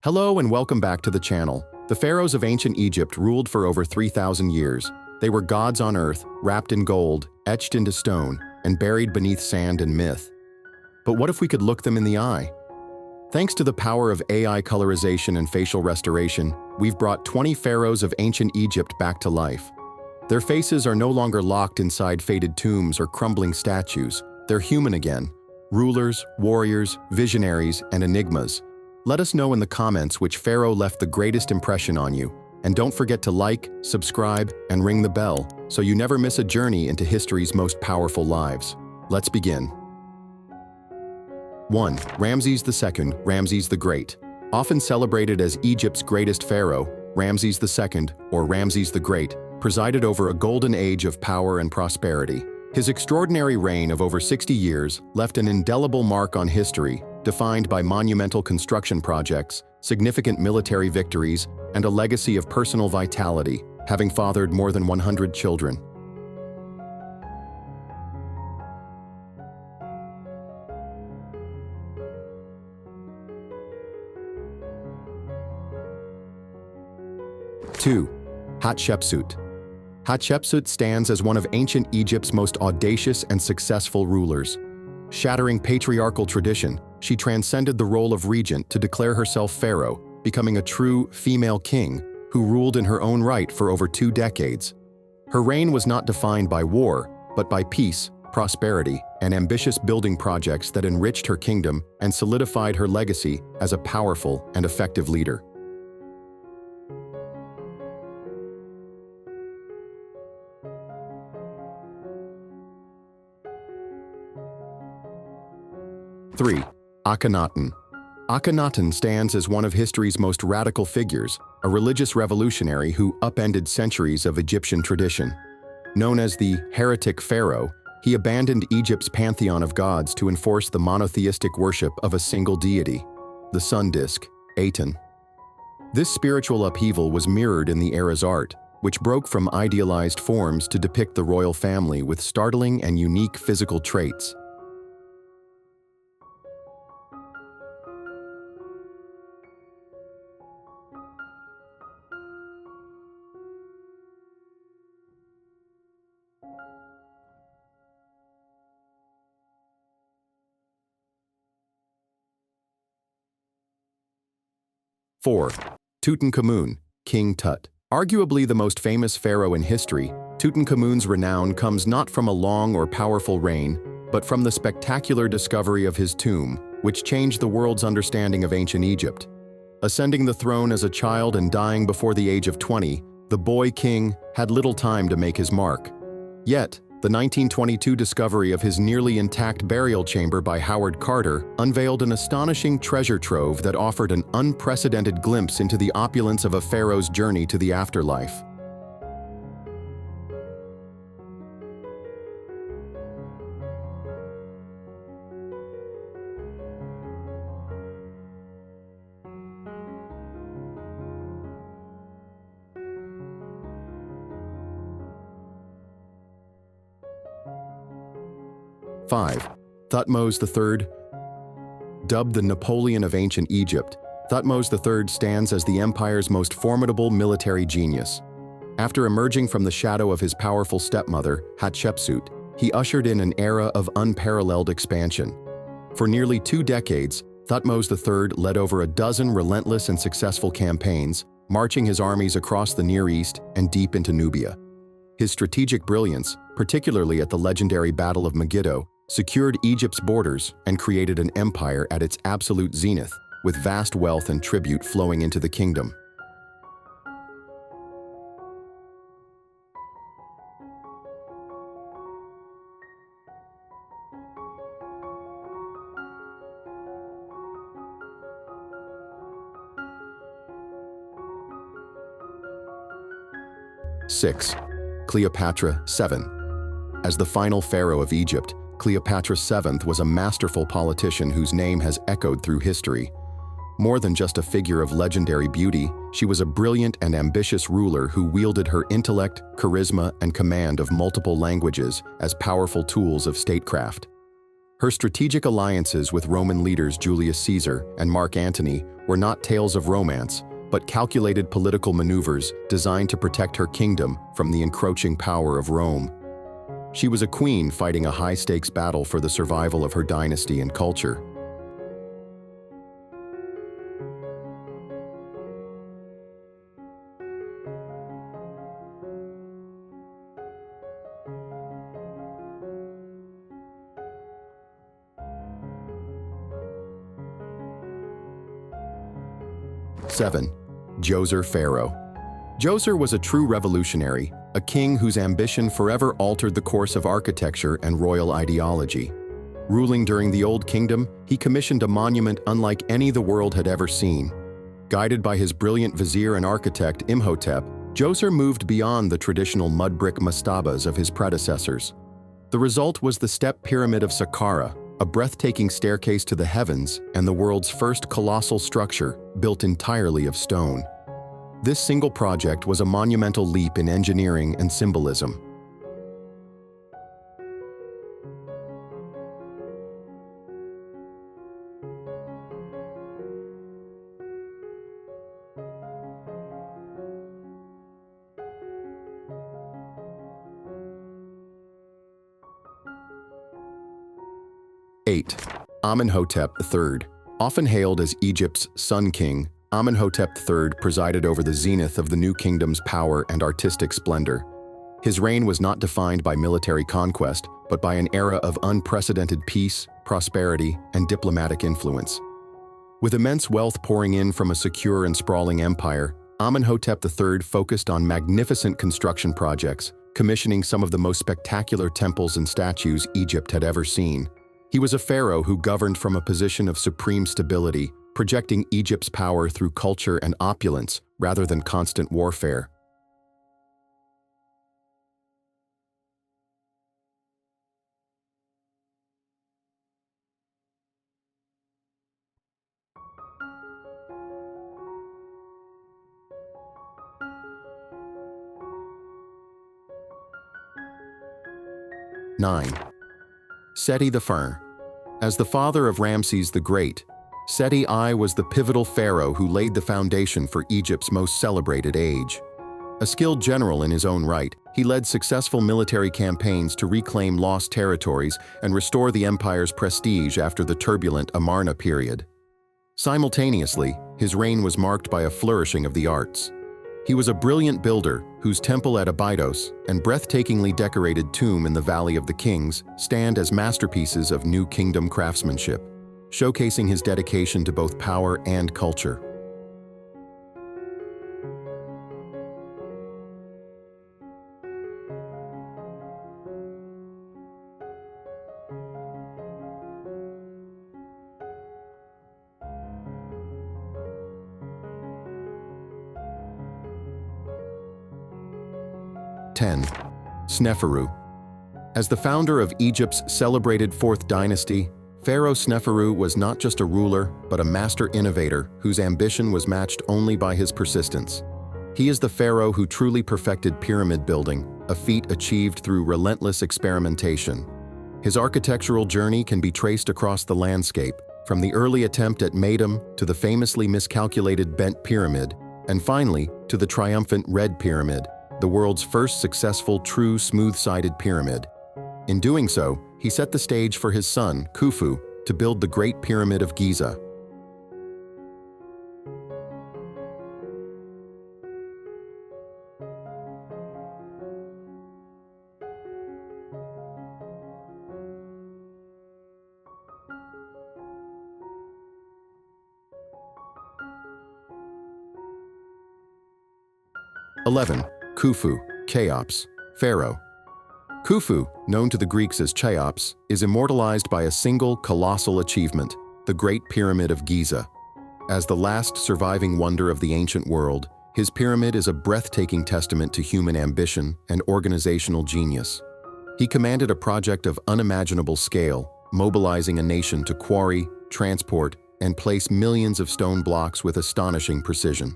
Hello and welcome back to the channel. The pharaohs of ancient Egypt ruled for over 3,000 years. They were gods on earth, wrapped in gold, etched into stone, and buried beneath sand and myth. But what if we could look them in the eye? Thanks to the power of AI colorization and facial restoration, we've brought 20 pharaohs of ancient Egypt back to life. Their faces are no longer locked inside faded tombs or crumbling statues. They're human again. Rulers, warriors, visionaries, and enigmas. Let us know in the comments which pharaoh left the greatest impression on you. And don't forget to like, subscribe, and ring the bell so you never miss a journey into history's most powerful lives. Let's begin. 1. Ramses II, Ramses the Great. Often celebrated as Egypt's greatest pharaoh, Ramses II, or Ramses the Great, presided over a golden age of power and prosperity. His extraordinary reign of over 60 years left an indelible mark on history, defined by monumental construction projects, significant military victories, and a legacy of personal vitality, having fathered more than 100 children. Two. Hatshepsut. Hatshepsut stands as one of ancient Egypt's most audacious and successful rulers. Shattering patriarchal tradition, she transcended the role of regent to declare herself pharaoh, becoming a true female king who ruled in her own right for over 2 decades. Her reign was not defined by war, but by peace, prosperity, and ambitious building projects that enriched her kingdom and solidified her legacy as a powerful and effective leader. Three. Akhenaten. Akhenaten stands as one of history's most radical figures, a religious revolutionary who upended centuries of Egyptian tradition. Known as the heretic pharaoh, he abandoned Egypt's pantheon of gods to enforce the monotheistic worship of a single deity, the sun disk, Aten. This spiritual upheaval was mirrored in the era's art, which broke from idealized forms to depict the royal family with startling and unique physical traits. Four. Tutankhamun, King Tut. Arguably the most famous pharaoh in history, Tutankhamun's renown comes not from a long or powerful reign, but from the spectacular discovery of his tomb, which changed the world's understanding of ancient Egypt. Ascending the throne as a child and dying before the age of 20, the boy king had little time to make his mark. Yet, the 1922 discovery of his nearly intact burial chamber by Howard Carter unveiled an astonishing treasure trove that offered an unprecedented glimpse into the opulence of a pharaoh's journey to the afterlife. Five. Thutmose III. Dubbed the Napoleon of ancient Egypt, Thutmose III stands as the empire's most formidable military genius. After emerging from the shadow of his powerful stepmother, Hatshepsut, he ushered in an era of unparalleled expansion. For nearly 2 decades, Thutmose III led over a dozen relentless and successful campaigns, marching his armies across the Near East and deep into Nubia. His strategic brilliance, particularly at the legendary Battle of Megiddo, secured Egypt's borders and created an empire at its absolute zenith, with vast wealth and tribute flowing into the kingdom. Six. Cleopatra VII. As the final pharaoh of Egypt, Cleopatra VII was a masterful politician whose name has echoed through history. More than just a figure of legendary beauty, she was a brilliant and ambitious ruler who wielded her intellect, charisma, and command of multiple languages as powerful tools of statecraft. Her strategic alliances with Roman leaders Julius Caesar and Mark Antony were not tales of romance, but calculated political maneuvers designed to protect her kingdom from the encroaching power of Rome. She was a queen fighting a high-stakes battle for the survival of her dynasty and culture. Seven, Djoser Pharaoh. Djoser was a true revolutionary, a king whose ambition forever altered the course of architecture and royal ideology. Ruling during the Old Kingdom, he commissioned a monument unlike any the world had ever seen. Guided by his brilliant vizier and architect Imhotep, Djoser moved beyond the traditional mud brick mastabas of his predecessors. The result was the step pyramid of Saqqara, a breathtaking staircase to the heavens and the world's first colossal structure built entirely of stone. This single project was a monumental leap in engineering and symbolism. Eight, Amenhotep III. Often hailed as Egypt's Sun King, Amenhotep III presided over the zenith of the new kingdom's power and artistic splendor. His reign was not defined by military conquest, but by an era of unprecedented peace, prosperity, and diplomatic influence. With immense wealth pouring in from a secure and sprawling empire, Amenhotep III focused on magnificent construction projects, commissioning some of the most spectacular temples and statues Egypt had ever seen. He was a pharaoh who governed from a position of supreme stability, projecting Egypt's power through culture and opulence rather than constant warfare. Nine, Seti I. As the father of Ramses the Great, Seti I was the pivotal pharaoh who laid the foundation for Egypt's most celebrated age. A skilled general in his own right, he led successful military campaigns to reclaim lost territories and restore the empire's prestige after the turbulent Amarna period. Simultaneously, his reign was marked by a flourishing of the arts. He was a brilliant builder whose temple at Abydos and breathtakingly decorated tomb in the Valley of the Kings stand as masterpieces of New Kingdom craftsmanship, showcasing his dedication to both power and culture. Ten, Sneferu. As the founder of Egypt's celebrated Fourth Dynasty, Pharaoh Sneferu was not just a ruler, but a master innovator whose ambition was matched only by his persistence. He is the pharaoh who truly perfected pyramid building, a feat achieved through relentless experimentation. His architectural journey can be traced across the landscape, from the early attempt at Ma'dum to the famously miscalculated bent pyramid, and finally to the triumphant Red Pyramid, the world's first successful true smooth-sided pyramid. In doing so, he set the stage for his son, Khufu, to build the Great Pyramid of Giza. (11) Khufu, Cheops, Pharaoh. Khufu, known to the Greeks as Cheops, is immortalized by a single colossal achievement, the Great Pyramid of Giza. As the last surviving wonder of the ancient world, his pyramid is a breathtaking testament to human ambition and organizational genius. He commanded a project of unimaginable scale, mobilizing a nation to quarry, transport, and place millions of stone blocks with astonishing precision.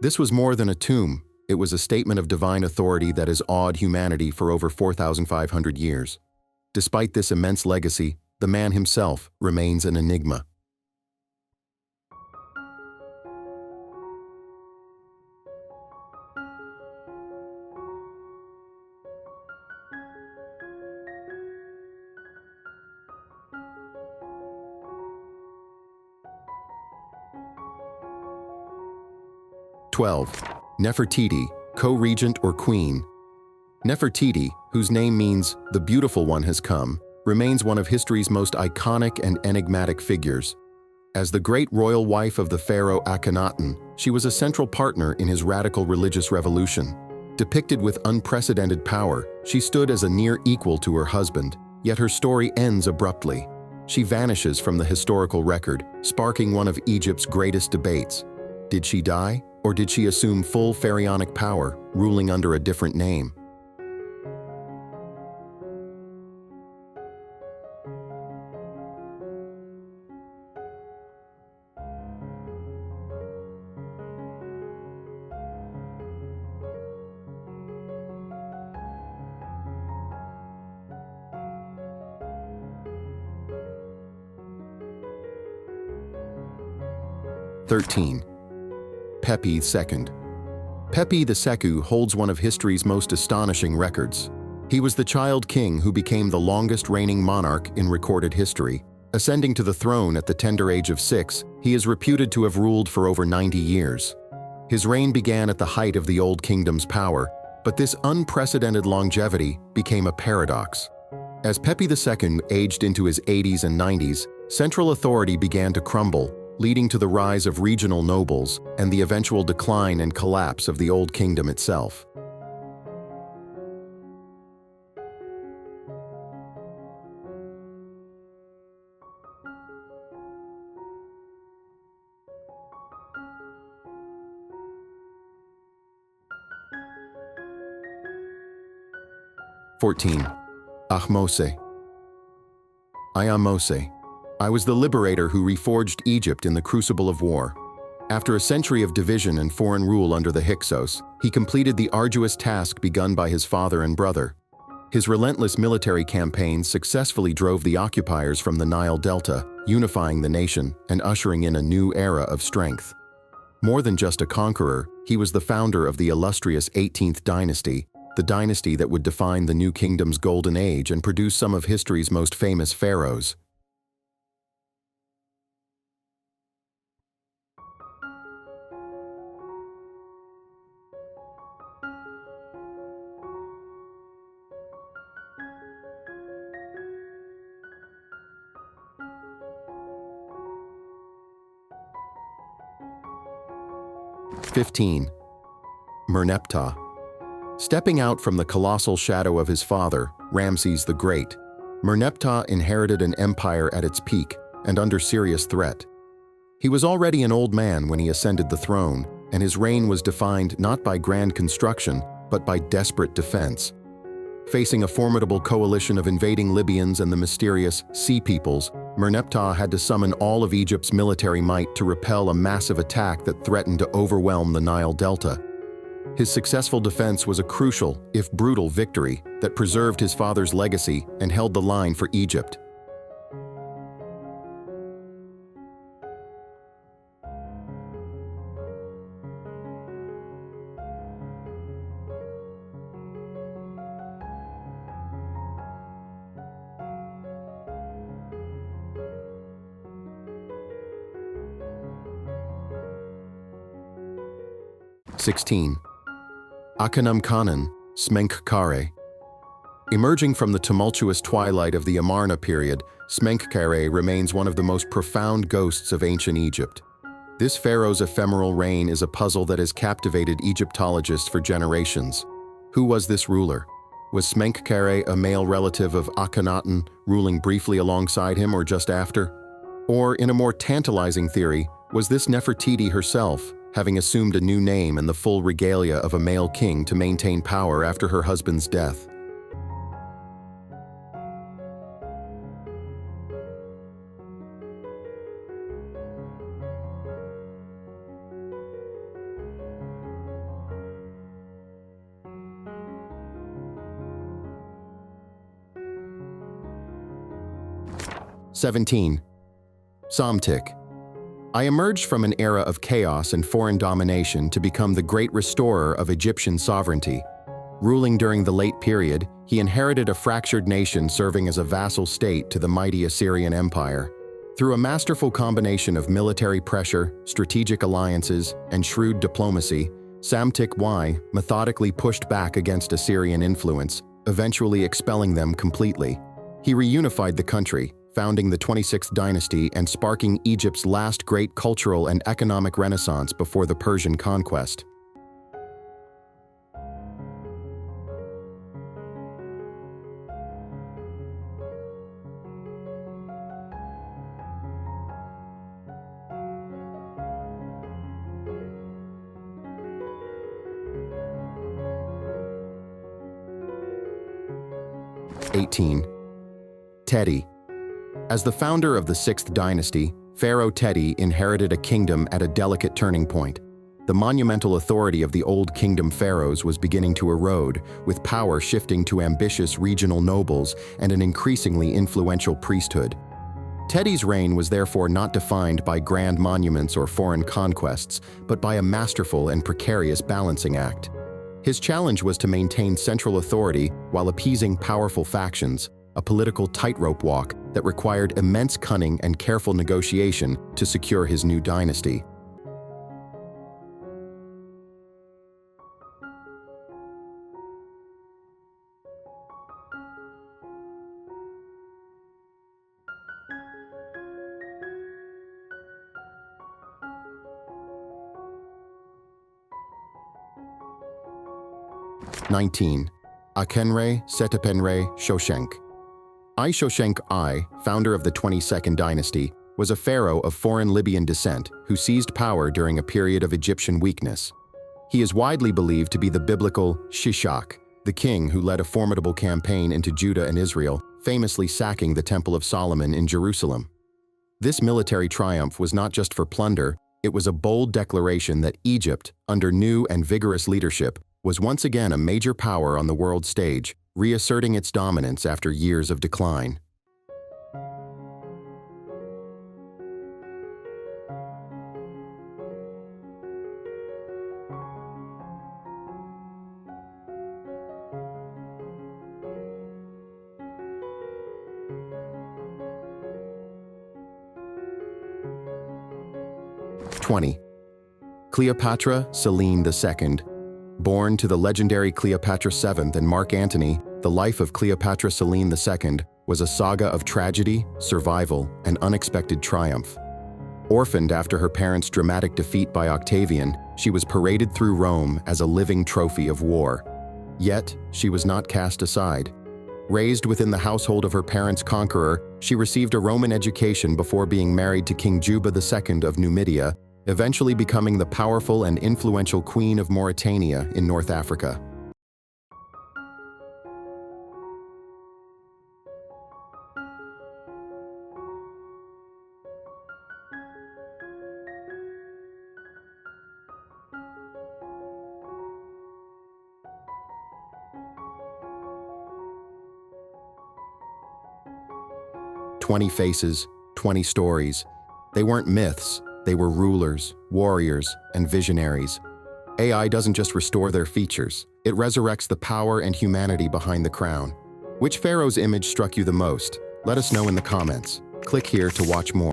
This was more than a tomb. It was a statement of divine authority that has awed humanity for over 4,500 years. Despite this immense legacy, The man himself remains an enigma. 12. Nefertiti, co-regent or queen. Nefertiti, whose name means "the beautiful one has come," remains one of history's most iconic and enigmatic figures. As the great royal wife of the pharaoh Akhenaten, she was a central partner in his radical religious revolution. Depicted with unprecedented power, she stood as a near equal to her husband, yet her story ends abruptly. She vanishes from the historical record, sparking one of Egypt's greatest debates. Did she die, or did she assume full pharaonic power, ruling under a different name? (13) Pepi II. Pepi II holds one of history's most astonishing records. He was the child king who became the longest reigning monarch in recorded history. Ascending to the throne at the tender age of 6, he is reputed to have ruled for over 90 years. His reign began at the height of the Old Kingdom's power, but this unprecedented longevity became a paradox. As Pepi II aged into his 80s and 90s, central authority began to crumble, leading to the rise of regional nobles and the eventual decline and collapse of the Old Kingdom itself. (14) Ahmose I was the liberator who reforged Egypt in the crucible of war. After a century of division and foreign rule under the Hyksos, he completed the arduous task begun by his father and brother. His relentless military campaigns successfully drove the occupiers from the Nile Delta, unifying the nation and ushering in a new era of strength. More than just a conqueror, he was the founder of the illustrious 18th dynasty, the dynasty that would define the New Kingdom's golden age and produce some of history's most famous pharaohs. (15) Merneptah. Stepping out from the colossal shadow of his father, Ramses the Great, Merneptah inherited an empire at its peak and under serious threat. He was already an old man when he ascended the throne, and his reign was defined not by grand construction, but by desperate defense. Facing a formidable coalition of invading Libyans and the mysterious Sea Peoples, Merneptah had to summon all of Egypt's military might to repel a massive attack that threatened to overwhelm the Nile Delta. His successful defense was a crucial, if brutal, victory that preserved his father's legacy and held the line for Egypt. (16) Akhenaten, Smenkhkare. Emerging from the tumultuous twilight of the Amarna period, Smenkhkare remains one of the most profound ghosts of ancient Egypt. This pharaoh's ephemeral reign is a puzzle that has captivated Egyptologists for generations. Who was this ruler? Was Smenkhkare a male relative of Akhenaten, ruling briefly alongside him or just after? Or, in a more tantalizing theory, was this Nefertiti herself, having assumed a new name and the full regalia of a male king to maintain power after her husband's death? 17. Psamtik. I emerged from an era of chaos and foreign domination to become the great restorer of Egyptian sovereignty. Ruling during the late period, he inherited a fractured nation serving as a vassal state to the mighty Assyrian Empire. Through a masterful combination of military pressure, strategic alliances, and shrewd diplomacy, Psamtik I methodically pushed back against Assyrian influence, eventually expelling them completely. He reunified the country, founding the 26th dynasty and sparking Egypt's last great cultural and economic renaissance before the Persian conquest. (18) Teti. As the founder of the 6th dynasty, Pharaoh Teti inherited a kingdom at a delicate turning point. The monumental authority of the Old Kingdom pharaohs was beginning to erode, with power shifting to ambitious regional nobles and an increasingly influential priesthood. Teti's reign was therefore not defined by grand monuments or foreign conquests, but by a masterful and precarious balancing act. His challenge was to maintain central authority while appeasing powerful factions, a political tightrope walk that required immense cunning and careful negotiation to secure his new dynasty. (19) Akhenaten Shoshenq I. Shoshenq I, founder of the 22nd dynasty, was a pharaoh of foreign Libyan descent who seized power during a period of Egyptian weakness. He is widely believed to be the biblical Shoshenq, the king who led a formidable campaign into Judah and Israel, famously sacking the Temple of Solomon in Jerusalem. This military triumph was not just for plunder, it was a bold declaration that Egypt, under new and vigorous leadership, was once again a major power on the world stage, reasserting its dominance after years of decline. (20) Cleopatra Selene II. Born to the legendary Cleopatra VII and Mark Antony, the life of Cleopatra Selene II was a saga of tragedy, survival, and unexpected triumph. Orphaned after her parents' dramatic defeat by Octavian, she was paraded through Rome as a living trophy of war. Yet, she was not cast aside. Raised within the household of her parents' conqueror, she received a Roman education before being married to King Juba II of Numidia, eventually becoming the powerful and influential Queen of Mauritania in North Africa. "20 faces, 20 stories." They weren't myths, they were rulers, warriors, and visionaries. AI doesn't just restore their features, it resurrects the power and humanity behind the crown. Which pharaoh's image struck you the most? Let us know in the comments. Click here to watch more.